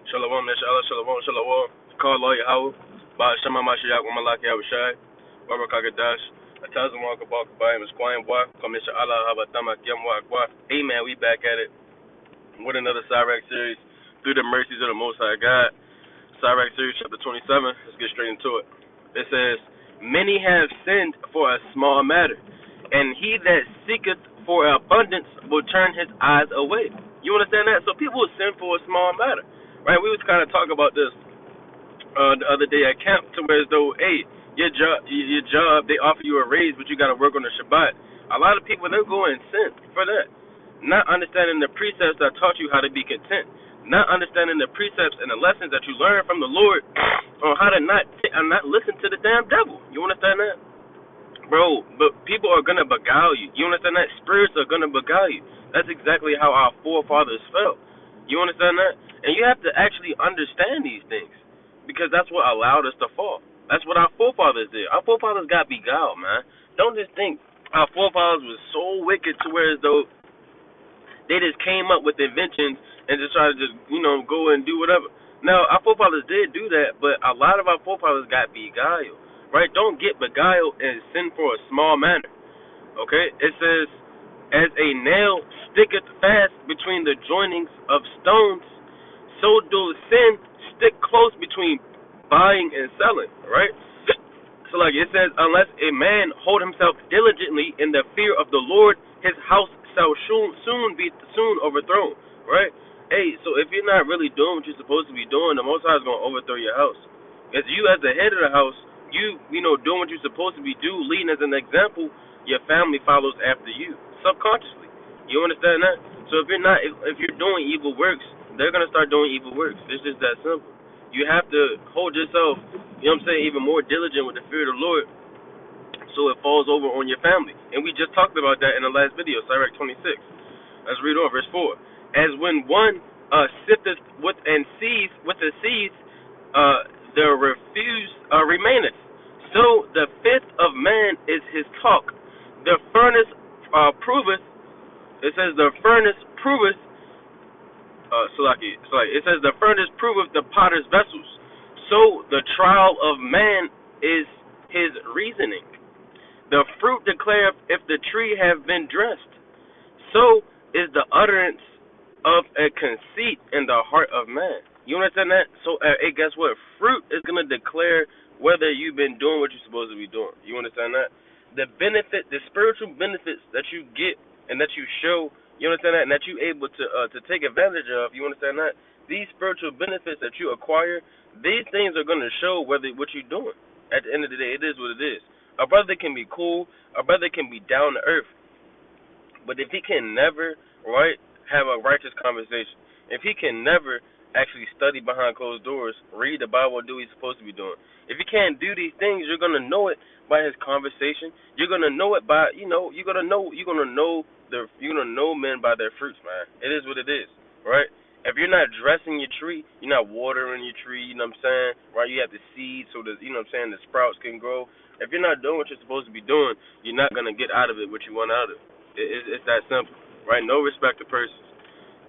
Shalom, Neshala, Shalom, Shalom. Call Lawyer Howell. Ba Shama Mashiach, Wamalaki Abishai. Baba Kagadash. Atazam Wakabak, Bayam, Squam Walk. Commission Allah, Habatama, Kim Walk. Amen. We back at it with another Sirach series through the mercies of the Most High God. Sirach series, chapter 27. Let's get straight into it. It says, many have sinned for a small matter, and he that seeketh for abundance will turn his eyes away. You understand that? So people will sin for a small matter. Right, we was kind of talking about this the other day at camp, to where as though, hey, your job, they offer you a raise, but you got to work on the Shabbat. A lot of people, they'll go and sin for that, not understanding the precepts that taught you how to be content, not understanding the precepts and the lessons that you learn from the Lord on how to not listen to the damn devil. You understand that? Bro, but people are going to beguile you. You understand that? Spirits are going to beguile you. That's exactly how our forefathers felt. You understand that? And you have to actually understand these things, because that's what allowed us to fall. That's what our forefathers did. Our forefathers got beguiled, man. Don't just think our forefathers was so wicked to where as though they just came up with inventions and just try to just, go and do whatever. Now, our forefathers did do that, but a lot of our forefathers got beguiled. Right? Don't get beguiled and sin for a small matter. Okay? It says, as a nail sticketh fast between the joinings of stones, so do sin stick close between buying and selling. Right? So like it says, unless a man hold himself diligently in the fear of the Lord, his house shall soon be overthrown. Right? Hey, so if you're not really doing what you're supposed to be doing, the Most High is going to overthrow your house. As you as the head of the house, doing what you're supposed to be leading as an example, your family follows after you subconsciously. You understand that? So if you're doing evil works, they're gonna start doing evil works. It's just that simple. You have to hold yourself, even more diligent with the fear of the Lord, so it falls over on your family. And we just talked about that in the last video, Sirach 26. Let's read on verse 4. As when one sifteth with and sees with the seeds, the refuse remaineth. So the fifth of man is his talk. The furnace proveth. It says the furnace proveth. It says the furnace proveth the potter's vessels. So the trial of man is his reasoning. The fruit declareth if the tree have been dressed. So is the utterance of a conceit in the heart of man. You understand that? So, hey, guess what? Fruit is going to declare whether you've been doing what you're supposed to be doing. You understand that? The spiritual benefits that you get and that you show, you understand that, and that you're able to take advantage of, you understand that? These spiritual benefits that you acquire, these things are going to show what you're doing. At the end of the day, it is what it is. A brother can be cool. A brother can be down to earth. But if he can never, have a righteous conversation, if he can never actually study behind closed doors, read the Bible, do what he's supposed to be doing. If he can't do these things, you're gonna know it by his conversation. You're gonna know it by, you're gonna know men by their fruits, man. It is what it is, right? If you're not dressing your tree, you're not watering your tree, you know what I'm saying? Right? You have the seed so that, the sprouts can grow. If you're not doing what you're supposed to be doing, you're not gonna get out of it what you want out of it. It's that simple, right? No respect to persons.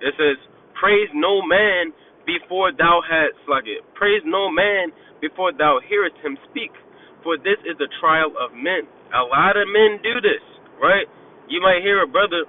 It says, praise no man before thou praise no man before thou hearest him speak, for this is the trial of men. A lot of men do this, right? You might hear a brother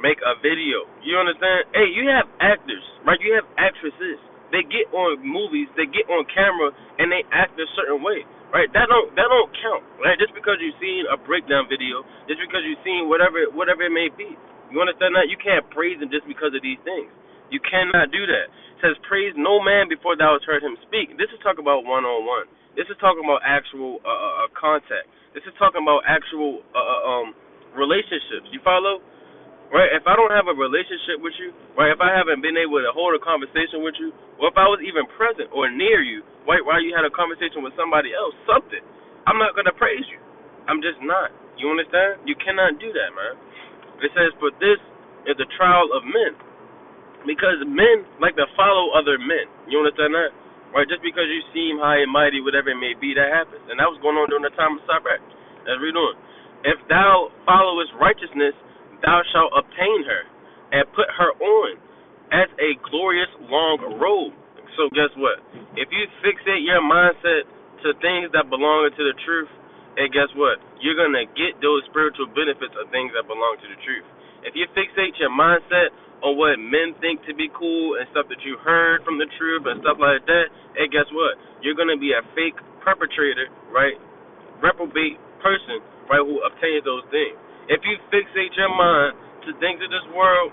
make a video. You understand? Hey, you have actors, right? You have actresses. They get on movies, they get on camera, and they act a certain way, right? That don't count, right? Just because you've seen a breakdown video, just because you've seen whatever it may be. You understand that? You can't praise him just because of these things. You cannot do that. It says, praise no man before thou hast heard him speak. This is talking about one-on-one. This is talking about actual contact. This is talking about actual relationships. You follow? Right? If I don't have a relationship with you, right, if I haven't been able to hold a conversation with you, or if I was even present or near you, right, while you had a conversation with somebody else, something, I'm not going to praise you. I'm just not. You understand? You cannot do that, man. It says, for this is the trial of men. Because men like to follow other men. You understand that? Right? Just because you seem high and mighty, whatever it may be, that happens. And that was going on during the time of Sirach. Let's read on. If thou followest righteousness, thou shalt obtain her, and put her on, as a glorious long road. So guess what? If you fixate your mindset to things that belong to the truth, and guess what? You're gonna get those spiritual benefits of things that belong to the truth. If you fixate your mindset on what men think to be cool and stuff that you heard from the truth and stuff like that, and guess what? You're gonna be a fake perpetrator, right? Reprobate person, right? Who obtains those things. If you fixate your mind to things of this world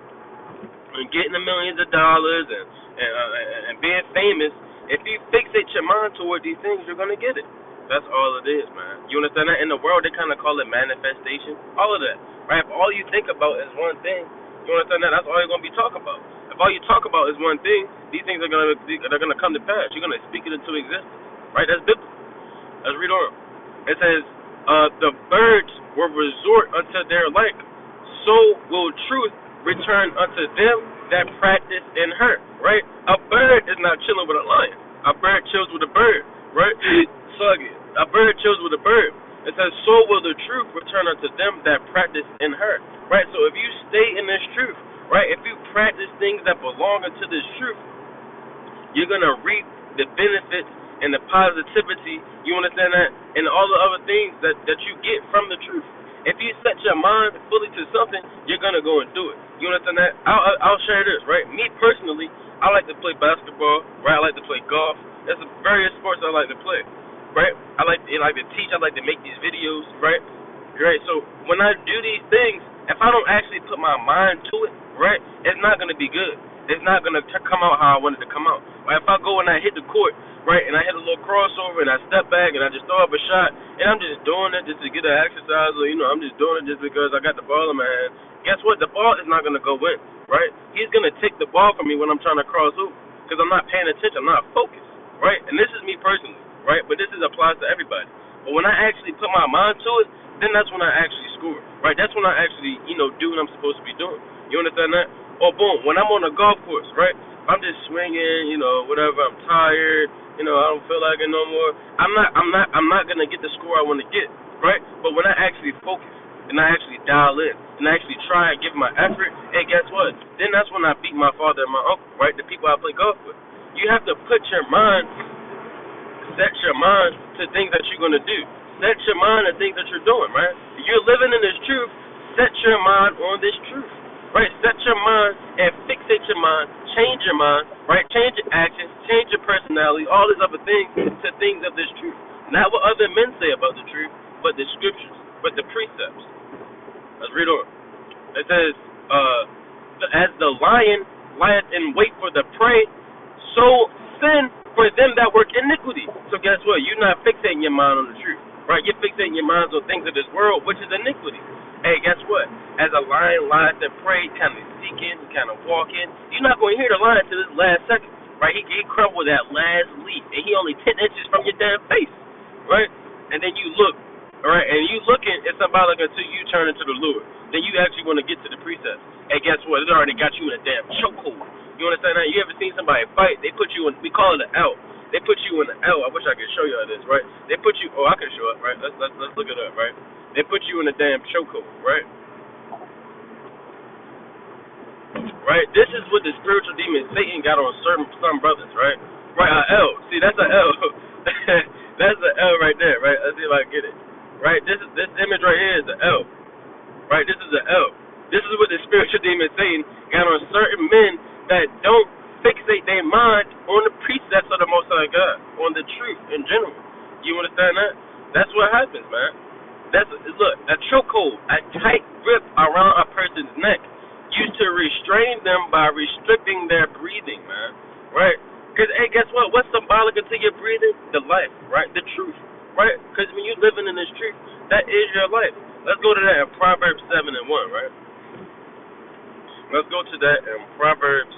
and getting the millions of dollars and being famous, if you fixate your mind toward these things, you're gonna get it. That's all it is, man. You understand that? In the world, they kind of call it manifestation. All of that, right? If all you think about is one thing, you understand that? That's all you're gonna be talking about. If all you talk about is one thing, these things are gonna come to pass. You're gonna speak it into existence, right? That's biblical. Let's read on. It says, the birds will resort unto their like, so will truth return unto them that practice in her, right? A bird is not chilling with a lion. A bird chills with a bird, right? A bird chills with a bird. It says, so will the truth return unto them that practice in her, right? So if you stay in this truth, right, if you practice things that belong unto this truth, you're going to reap the benefits and the positivity, you understand that, and all the other things that you get from the truth. If you set your mind fully to something, you're going to go and do it. You understand that? I'll share this, right? Me personally, I like to play basketball, right? I like to play golf. There's various sports I like to play, right? I like to teach. I like to make these videos, right? Right. So when I do these things, if I don't actually put my mind to it, right, it's not going to be good. It's not going to come out how I want it to come out. Right? If I go and I hit the court, right, and I hit a little crossover and I step back and I just throw up a shot and I'm just doing it just to get an exercise, or I'm just doing it just because I got the ball in my hand. Guess what? The ball is not going to go in, right? He's going to take the ball from me when I'm trying to cross hoop because I'm not paying attention. I'm not focused, right? And this is me personally, right? But this applies to everybody. But when I actually put my mind to it, then that's when I actually score, right? That's when I actually, do what I'm supposed to be doing. You understand that? Or boom, when I'm on a golf course, right? I'm just swinging, whatever. I'm tired, I don't feel like it no more. I'm not gonna get the score I want to get, right? But when I actually focus and I actually dial in and I actually try and give my effort, hey, guess what? Then that's when I beat my father and my uncle, right? The people I play golf with. You have to set your mind to things that you're gonna do. Set your mind to things that you're doing, right? If you're living in this truth, set your mind on this truth. Right, set your mind and fixate your mind, change your mind, right? Change your actions, change your personality, all these other things to things of this truth. Not what other men say about the truth, but the scriptures, but the precepts. Let's read on. It says, as the lion lieth in wait for the prey, so sin for them that work iniquity. So guess what? You're not fixating your mind on the truth, right? You're fixating your mind on things of this world, which is iniquity. Hey, guess what? As a lion lies to prey, kind of seeking, kind of walking, you're not going to hear the lion to this last second, right? He crumbled that last leaf, and he only 10 inches from your damn face, right? And then you look, all right, and you looking, it's symbolic until you turn into the lure. Then you actually want to get to the precepts. Hey, guess what? It already got you in a damn chokehold. You understand that? You ever seen somebody fight? They put you in, we call it an L. They put you in an L. I wish I could show y'all this, right? They put you, I can show it, right? Let's look it up, right? They put you in a damn chokehold, right? Right? This is what the spiritual demon Satan got on some brothers, right? Right, an L. See, that's an L. That's an L right there, right? Let's see if I can get it. Right? This image right here is an L. Right? This is an L. This is what the spiritual demon Satan got on certain men that don't fixate their mind on the precepts of the Most High God, on the truth in general. You understand that? That's what happens, man. Look, a chokehold, a tight grip around a person's neck, used to restrain them by restricting their breathing, man. Right? Because, hey, guess what? What's symbolic to your breathing? The life, right? The truth, right? Because when you're living in this truth, that is your life. Let's go to that in Proverbs 7:1, right? Let's go to that in Proverbs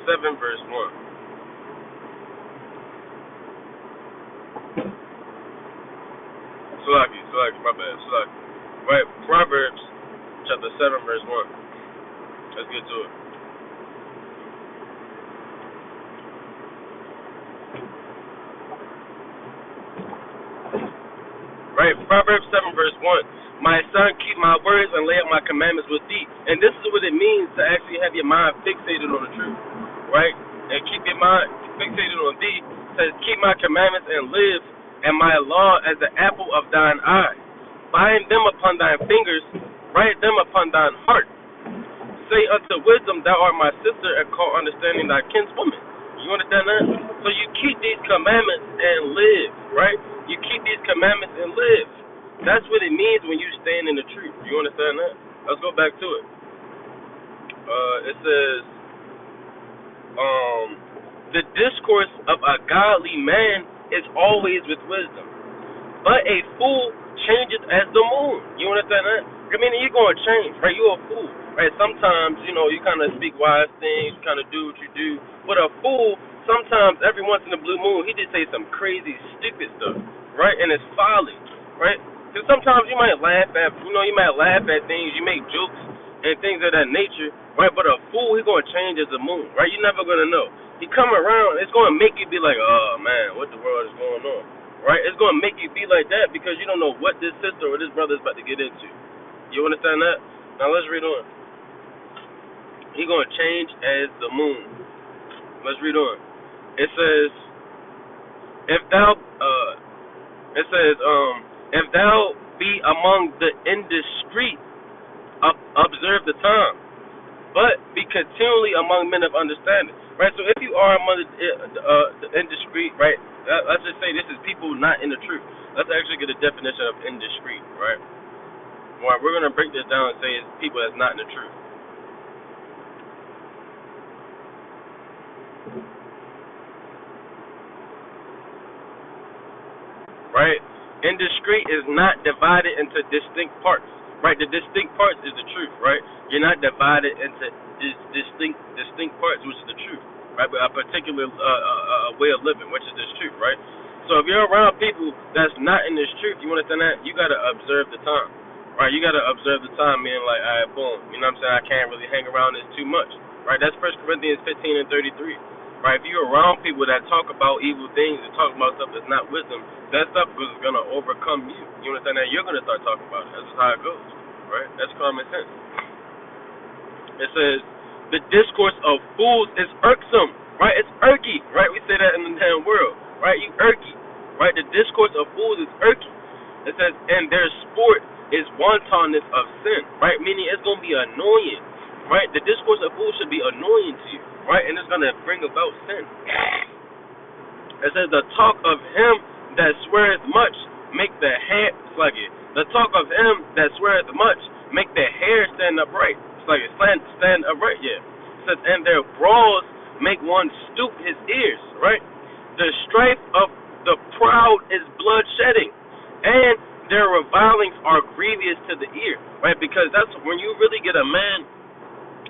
7 verse 1. Salaki, my bad, Salaki. Right, Proverbs chapter 7 verse 1. Let's get to it. Right, Proverbs 7 verse 1. My son, keep my words and lay up my commandments with thee. And this is what it means to actually have your mind fixated on the truth, right? And keep your mind fixated on thee. It says, keep my commandments and live, and my law as the apple of thine eye. Bind them upon thine fingers, write them upon thine heart. Say unto wisdom, thou art my sister, and call understanding thy kinswoman. You understand that? So you keep these commandments and live, right? You keep these commandments and live. That's what it means when you stand in the truth. You understand that? Let's go back to it. It says, the discourse of a godly man is always with wisdom, but a fool changes as the moon. You understand that? I mean, you're going to change, right? You're a fool, right? Sometimes, you know, you kind of speak wise things, you kind of do what you do. But a fool, sometimes, every once in a blue moon, he just say some crazy, stupid stuff, right? And it's folly, right? Because sometimes you might laugh at, things, you make jokes and things of that nature, right? But a fool, he's going to change as the moon, right? You're never going to know. He come around, it's going to make you be like, oh, man, what the world is going on, right? It's going to make you be like that because you don't know what this sister or this brother is about to get into. You understand that? Now let's read on. He's going to change as the moon. Let's read on. It says, if thou be among the indiscreet, observe the time, but be continually among men of understanding. Right? So if you are among the indiscreet, right? Let's just say this is people not in the truth. Let's actually get a definition of indiscreet, right? Right, we're going to break this down and say it's people that's not in the truth. Right? Indiscreet is not divided into distinct parts. Right? The distinct parts is the truth, right? You're not divided into distinct parts, which is the truth. Right? But a particular way of living, which is this truth, right? So if you're around people that's not in this truth, you understand that? You got to observe the time. Right, you gotta observe the time, meaning like, all right, boom. You know what I'm saying? I can't really hang around this too much. Right, that's 1 Corinthians 15:33. Right, if you're around people that talk about evil things and talk about stuff that's not wisdom, that stuff is gonna overcome you. You understand that? You're gonna start talking about it. That's just how it goes. Right? That's common sense. It says, the discourse of fools is irksome. Right? It's irky. Right? We say that in the damn world. Right? You irky. Right? The discourse of fools is irky. It says, and their sport is wantonness of sin, right? Meaning it's going to be annoying, right? The discourse of fools should be annoying to you, right? And it's going to bring about sin. It says, the talk of him that sweareth much make the hair, it's like it. The talk of him that sweareth much make the hair stand upright. It's like it, stand upright, yeah. It says, and their brawls make one stoop his ears, right? The strife of the proud is bloodshedding, and their revilings are grievous to the ear, right? Because that's when you really get a man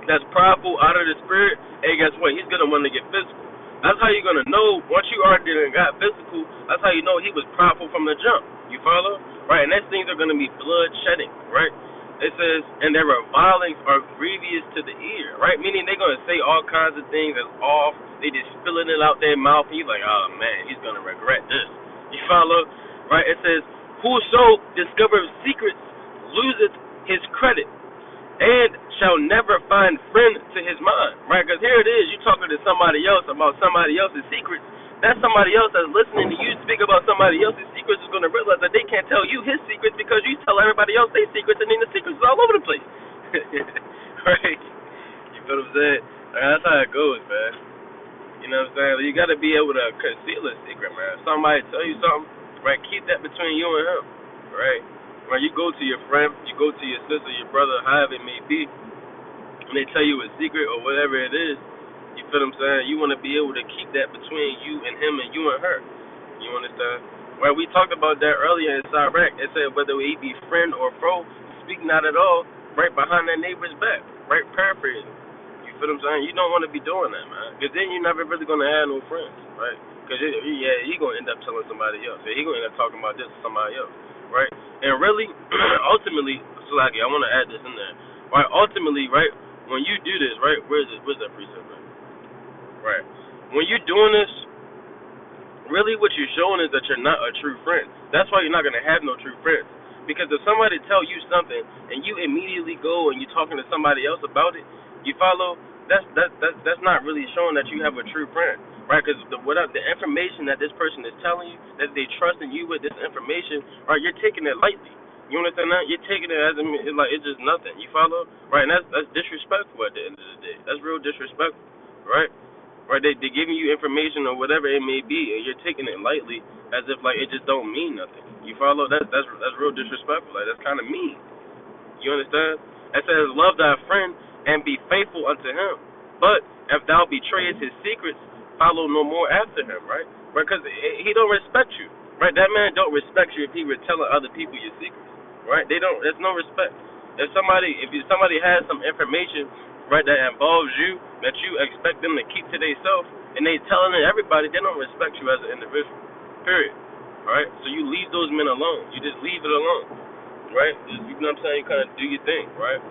that's prideful out of the spirit, and guess what? He's going to want to get physical. That's how you're going to know, once you already got physical, that's how you know he was prideful from the jump. You follow? Right? And those things are going to be blood shedding, right? It says, and their revilings are grievous to the ear, right? Meaning they're going to say all kinds of things that's off. They just spilling it out their mouth, and you're like, oh, man, he's going to regret this. You follow? Right? It says, whoso discovers secrets loseth his credit, and shall never find friend to his mind. Right? Because here it is, you talking to somebody else about somebody else's secrets. That somebody else that's listening to you speak about somebody else's secrets is going to realize that they can't tell you his secrets because you tell everybody else their secrets, and then the secrets is all over the place. Right? You feel what I'm saying? That's how it goes, man. You know what I'm saying? You got to be able to conceal a secret, man. If somebody tell you something, right, keep that between you and him, right? When you go to your friend, you go to your sister, your brother, however it may be, and they tell you a secret or whatever it is, you feel what I'm saying? You want to be able to keep that between you and him and you and her. You understand? Right, we talked about that earlier in Sirach. It said whether we be friend or foe, speak not at all, right behind that neighbor's back, right? Paraphrasing. You feel what I'm saying? You don't want to be doing that, man, because then you're never really going to have no friends, right? Because he going to end up telling somebody else. He going to end up talking about this to somebody else, right? And really, ultimately, Salaki, I want to add this in there. Right, ultimately, right, when you do this, right, where's that precept, right? Right. When you're doing this, really what you're showing is that you're not a true friend. That's why you're not going to have no true friends. Because if somebody tell you something and you immediately go and you're talking to somebody else about it, you follow. That's not really showing that you have a true friend, right? Because the information that this person is telling you, that they trusting you with this information, right? You're taking it lightly. You understand that? You're taking it as like it's just nothing. You follow, right? And that's disrespectful at the end of the day. That's real disrespectful, right? Right? They giving you information or whatever it may be, and you're taking it lightly as if like it just don't mean nothing. You follow? That's real disrespectful. Like that's kind of mean. You understand? It says, love thy friend and be faithful unto him. But if thou betrayest his secrets, follow no more after him, right? Because he don't respect you, right? That man don't respect you if he were telling other people your secrets, right? They don't. There's no respect. If somebody has some information, right, that involves you, that you expect them to keep to themselves, and they telling it everybody, they don't respect you as an individual. Period. All right. So you leave those men alone. You just leave it alone. Right? Just, you know what I'm saying? You kind of do your thing, right?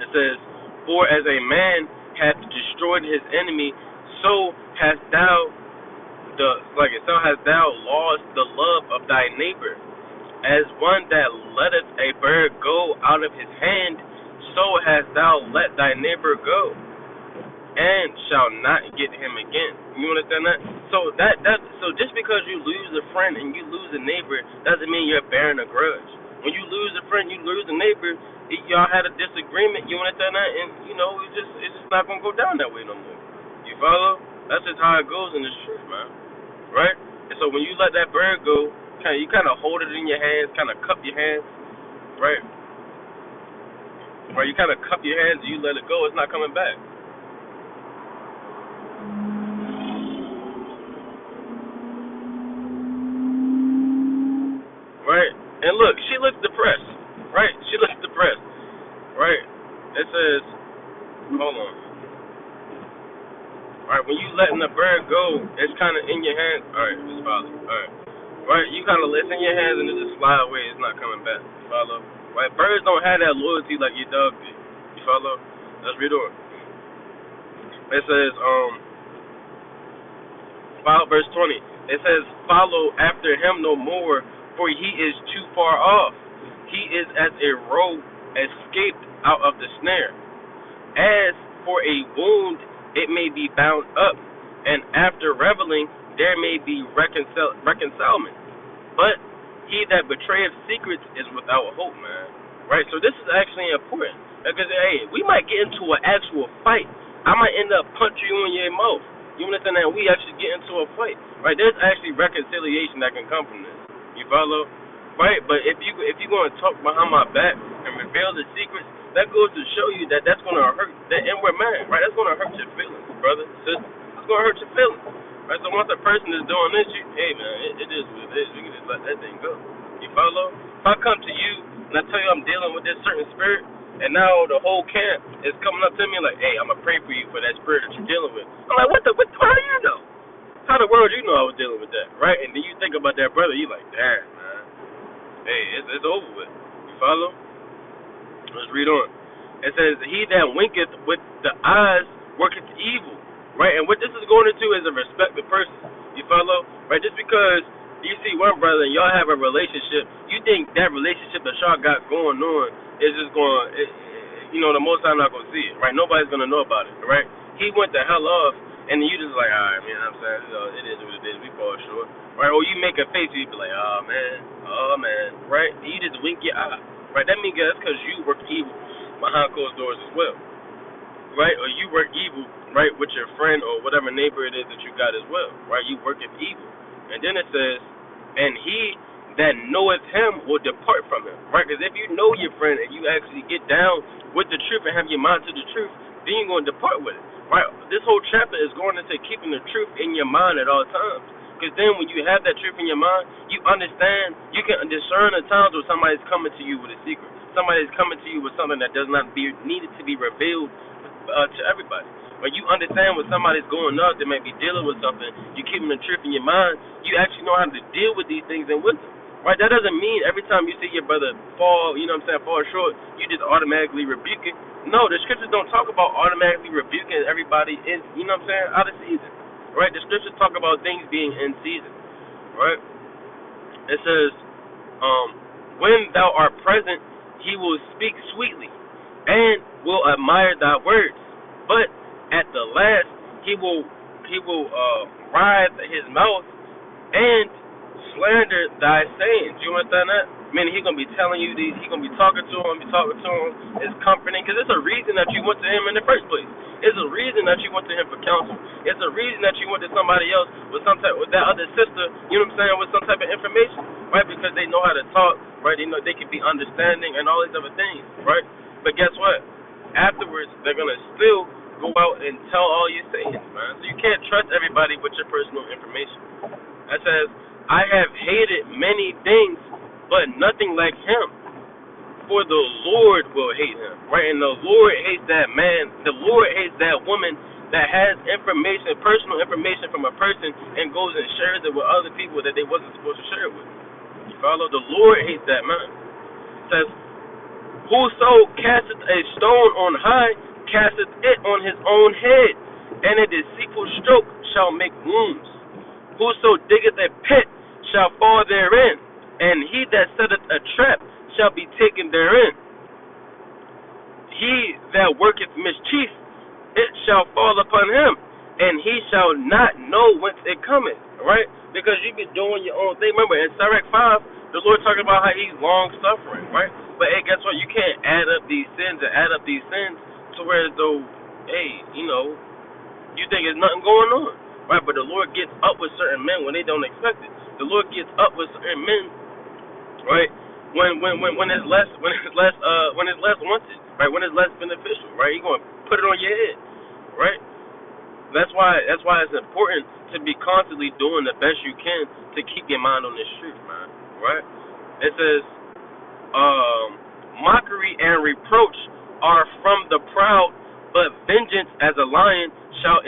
It says, for as a man hath destroyed his enemy, so hast thou lost the love of thy neighbor. As one that letteth a bird go out of his hand, so hast thou let thy neighbor go, and shall not get him again. You understand that? So just because you lose a friend and you lose a neighbor doesn't mean you're bearing a grudge. When you lose a friend, you lose a neighbor, y'all had a disagreement, you understand that? And it's just not gonna go down that way no more. You follow? That's just how it goes in this truth, man. Right? And so when you let that bird go, you kinda hold it in your hands, kinda cup your hands, right? Right, you kinda cup your hands and you let it go, it's not coming back. Right? And look, she looks depressed. Right? She looks depressed. Right? It says, hold on. Alright, when you letting the bird go, it's kind of in your hands. Alright, just follow. Alright. Right? You kind of, it's in your hands and it just fly away. It's not coming back. You follow? Right? Birds don't have that loyalty like your dog do. You follow? Let's read on. It says, verse 20. It says, follow after him no more, for he is too far off. He is as a roe escaped out of the snare. As for a wound, it may be bound up, and after reveling, there may be reconcilement. But he that betrayeth secrets is without hope, man. Right? So this is actually important. Because, hey, we might get into an actual fight. I might end up punching you in your mouth. You understand that? We actually get into a fight. Right? There's actually reconciliation that can come from this. You follow? Right? But if you're going to talk behind my back and reveal the secrets, that goes to show you that that's going to hurt that inward man. Right? That's going to hurt your feelings, brother, sister. It's going to hurt your feelings. Right? So once a person is doing this, hey, man, it is what it is. You can just let that thing go. You follow? If I come to you and I tell you I'm dealing with this certain spirit, and now the whole camp is coming up to me like, hey, I'm going to pray for you for that spirit that you're dealing with. I'm like, how do you know? How the world you know I was dealing with that, right? And then you think about that brother, you like, damn, man. Hey, it's over with. You follow? Let's read on. It says, he that winketh with the eyes worketh evil, right? And what this is going into is a respected person. You follow? Right? Just because you see one brother and y'all have a relationship, you think that relationship that y'all got going on is just going, the Most High not going to see it, right? Nobody's going to know about it, right? He went the hell off, and you just like, all right, man, I'm saying, it is what it is, we fall short, right? Or you make a face, you be like, oh, man, right? And you just wink your eye, right? That means that's because you work evil behind closed doors as well, right? Or you work evil, right, with your friend or whatever neighbor it is that you got as well, right? You work evil. And then it says, and he that knoweth him will depart from him, right? Because if you know your friend and you actually get down with the truth and have your mind to the truth, then you're going to depart with it, right? This whole chapter is going into keeping the truth in your mind at all times. Because then when you have that truth in your mind, you understand, you can discern the times when somebody's coming to you with a secret. Somebody's coming to you with something that does not be needed to be revealed to everybody. When you understand when somebody's going up, they may be dealing with something, you keeping the truth in your mind, you actually know how to deal with these things in wisdom. Right? That doesn't mean every time you see your brother fall, fall short, you just automatically rebuke it. No, the scriptures don't talk about automatically rebuking everybody in, out of season. Right? The scriptures talk about things being in season. Right? It says, When thou art present, he will speak sweetly, and will admire thy words. But at the last, he will writhe his mouth and slander thy sayings. You understand that? Meaning he's gonna be telling you these. He's gonna be talking to him, It's comforting because it's a reason that you went to him in the first place. It's a reason that you went to him for counsel. It's a reason that you went to somebody else with some type, with that other sister. You know what I'm saying? With some type of information, right? Because they know how to talk, right? They know they can be understanding and all these other things, right? But guess what? Afterwards, they're gonna still go out and tell all your sayings, man. So you can't trust everybody with your personal information. That says, I have hated many things, but nothing like him. For the Lord will hate him, right? And the Lord hates that man. The Lord hates that woman that has information, personal information from a person, and goes and shares it with other people that they wasn't supposed to share it with. You follow? The Lord hates that man. It says, whoso casteth a stone on high, casteth it on his own head, and a deceitful stroke shall make wounds. Whoso diggeth a pit shall fall therein, and he that setteth a trap shall be taken therein. He that worketh mischief, it shall fall upon him, and he shall not know whence it cometh. Right? Because you be doing your own thing. Remember, in Sirach 5, the Lord talking about how he's long suffering, right? But hey, guess what? You can't add up these sins to where as though, hey, you think there's nothing going on. Right? But the Lord gets up with certain men when they don't expect it. The Lord gets up with certain men, right? When it's less wanted, right? When it's less beneficial, right? He's gonna put it on your head, right? That's why it's important to be constantly doing the best you can to keep your mind on this truth, man. Right? It says, mockery and reproach are from the proud, but vengeance as a lion shall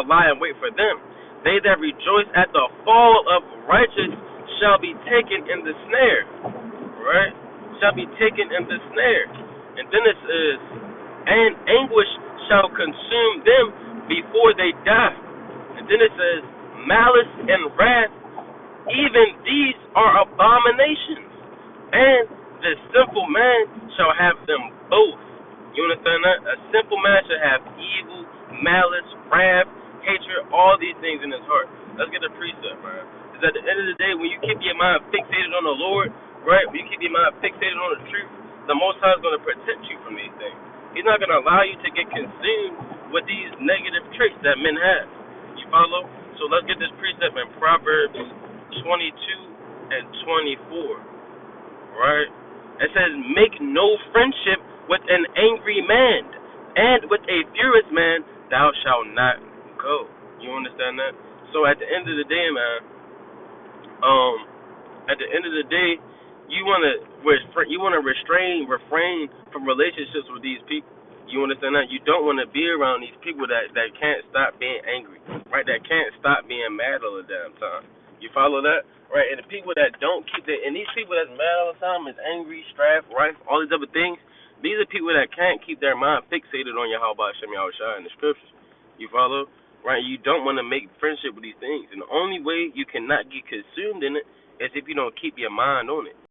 lie in wait for them. They that rejoice at the fall of righteous shall be taken in the snare. Right? Shall be taken in the snare. And then it says, and anguish shall consume them before they die. And then it says, malice and wrath, even these are abominations, and the simple man shall have them both. You understand that? A simple man shall have evil, malice, wrath, hatred, all these things in his heart. Let's get a precept, man. Because at the end of the day, when you keep your mind fixated on the Lord, right, when you keep your mind fixated on the truth, the Most High is going to protect you from these things. He's not going to allow you to get consumed with these negative traits that men have. You follow? So let's get this precept in Proverbs 22 and 24. Right? It says, make no friendship with an angry man, and with a furious man thou shalt not go. You understand that? So at the end of the day, man, you want to refrain from relationships with these people. You understand that? You don't want to be around these people that can't stop being angry, right? That can't stop being mad all the damn time. You follow that? Right? And the people that don't keep and these people that's mad all the time, is angry, strife, rife, all these other things, these are people that can't keep their mind fixated on Yahweh Hashem Yahushua in the scriptures. You follow? Right? You don't want to make friendship with these things. And the only way you cannot get consumed in it is if you don't keep your mind on it.